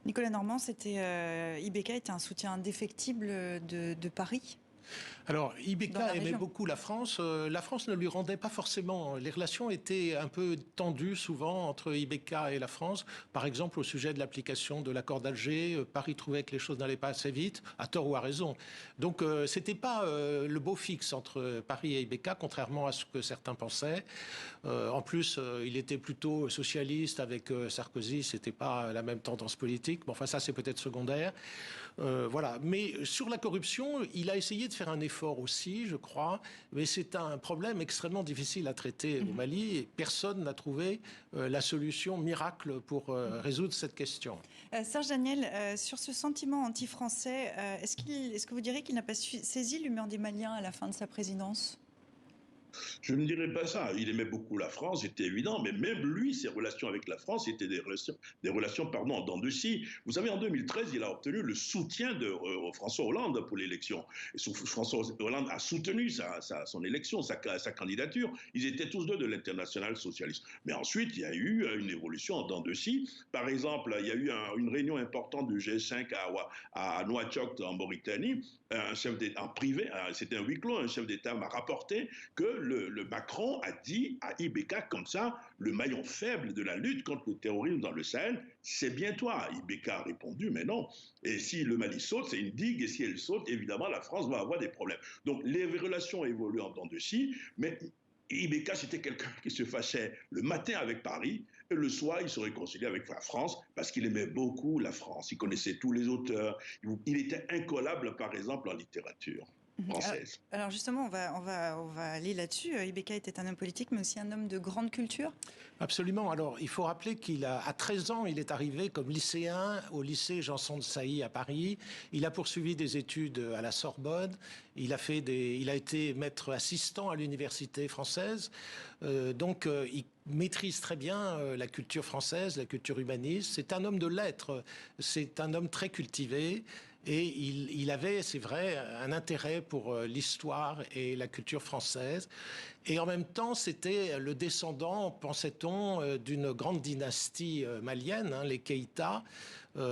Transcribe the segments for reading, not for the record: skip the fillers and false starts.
Nicolas Normand, Ibeka était un soutien indéfectible de Paris Alors, dans la Ibeka aimait région. beaucoup la France. La France ne lui rendait pas forcément. Les relations étaient un peu tendues souvent entre Ibeka et la France. Par exemple, au sujet de l'application de l'accord d'Alger, Paris trouvait que les choses n'allaient pas assez vite, à tort ou à raison. Donc, c'était pas le beau fixe entre Paris et Ibeka, contrairement à ce que certains pensaient. En plus, il était plutôt socialiste avec Sarkozy. C'était pas la même tendance politique. Mais enfin, ça, c'est peut-être secondaire. Voilà. Mais sur la corruption, il a essayé de faire un effort aussi, je crois, mais c'est un problème extrêmement difficile à traiter au Mali et personne n'a trouvé la solution miracle pour résoudre cette question. Serge Daniel, sur ce sentiment anti-français, est-ce que vous direz qu'il n'a pas saisi l'humeur des Maliens à la fin de sa présidence? Je ne dirais pas ça. Il aimait beaucoup la France, c'était évident, mais même lui, ses relations avec la France étaient des relations pardon, en dents de scie. Vous savez, en 2013, il a obtenu le soutien de François Hollande pour l'élection. François Hollande a soutenu son élection, sa candidature. Ils étaient tous deux de l'international socialiste. Mais ensuite, il y a eu une évolution en dents de scie. Par exemple, il y a eu une réunion importante du G5 à Nouakchott, en Mauritanie. Un chef d'État en privé, c'était un huis clos, un chef d'État m'a rapporté que le Macron a dit à Ibeka comme ça, le maillon faible de la lutte contre le terrorisme dans le Sahel, c'est bien toi. Ibeka a répondu, mais non. Et si le Mali saute, c'est une digue, et si elle saute, évidemment, la France va avoir des problèmes. Donc les relations évoluent en dents de scie, mais Ibeka, c'était quelqu'un qui se fâchait le matin avec Paris et le soir, il se réconciliait avec la France parce qu'il aimait beaucoup la France. Il connaissait tous les auteurs. Il était incollable, par exemple, en littérature française. Alors justement, on va aller là-dessus. Ibeka était un homme politique, mais aussi un homme de grande culture. Absolument. Alors, il faut rappeler à 13 ans, il est arrivé comme lycéen au lycée Janson de Sailly à Paris. Il a poursuivi des études à la Sorbonne. Il a été maître assistant à l'université française. Il maîtrise très bien la culture française, la culture humaniste. C'est un homme de lettres. C'est un homme très cultivé. Et il avait, c'est vrai, un intérêt pour l'histoire et la culture française. Et en même temps, c'était le descendant, pensait-on, d'une grande dynastie malienne, hein, les Keïta.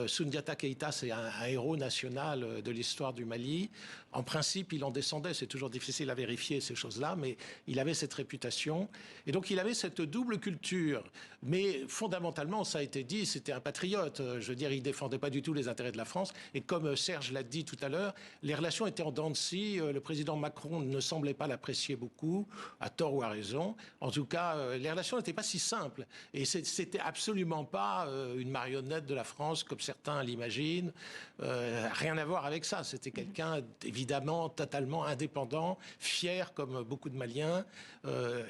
Soundiata Keïta, c'est un héros national de l'histoire du Mali. En principe, il en descendait. C'est toujours difficile à vérifier ces choses-là, mais il avait cette réputation. Et donc, il avait cette double culture. Mais fondamentalement, ça a été dit, c'était un patriote. Je veux dire, il défendait pas du tout les intérêts de la France. Et comme Serge l'a dit tout à l'heure, les relations étaient en dents de scie. Le président Macron ne semblait pas l'apprécier beaucoup, à tort ou à raison. En tout cas, les relations n'étaient pas si simples. Et c'était absolument pas une marionnette de la France, comme certains l'imaginent. Rien à voir avec ça. C'était quelqu'un, évidemment, totalement indépendant, fier, comme beaucoup de Maliens,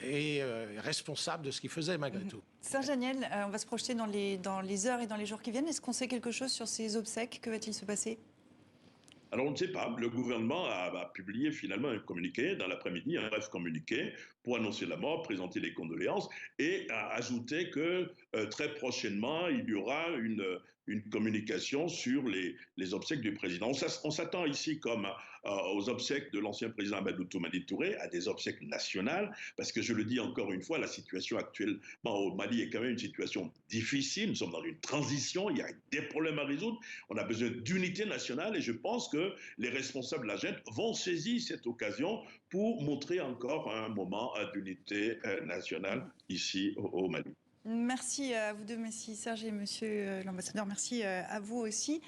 et responsable de ce qu'il faisait, malgré tout. Serge Daniel, on va se projeter dans les heures et dans les jours qui viennent. Est-ce qu'on sait quelque chose sur ces obsèques? Que va-t-il se passer? Alors, on ne sait pas. Le gouvernement a publié finalement un communiqué dans l'après-midi, un bref communiqué pour annoncer la mort, présenter les condoléances et a ajouté que très prochainement, il y aura une communication sur les obsèques du président. On s'attend ici, comme aux obsèques de l'ancien président Amadou Toumani Touré, à des obsèques nationales, parce que je le dis encore une fois, la situation actuelle au Mali est quand même une situation difficile. Nous sommes dans une transition, il y a des problèmes à résoudre. On a besoin d'unité nationale et je pense que les responsables de la junte vont saisir cette occasion pour montrer encore un moment d'unité nationale ici au Mali. Merci à vous deux, merci Serge et monsieur l'ambassadeur. Merci à vous aussi.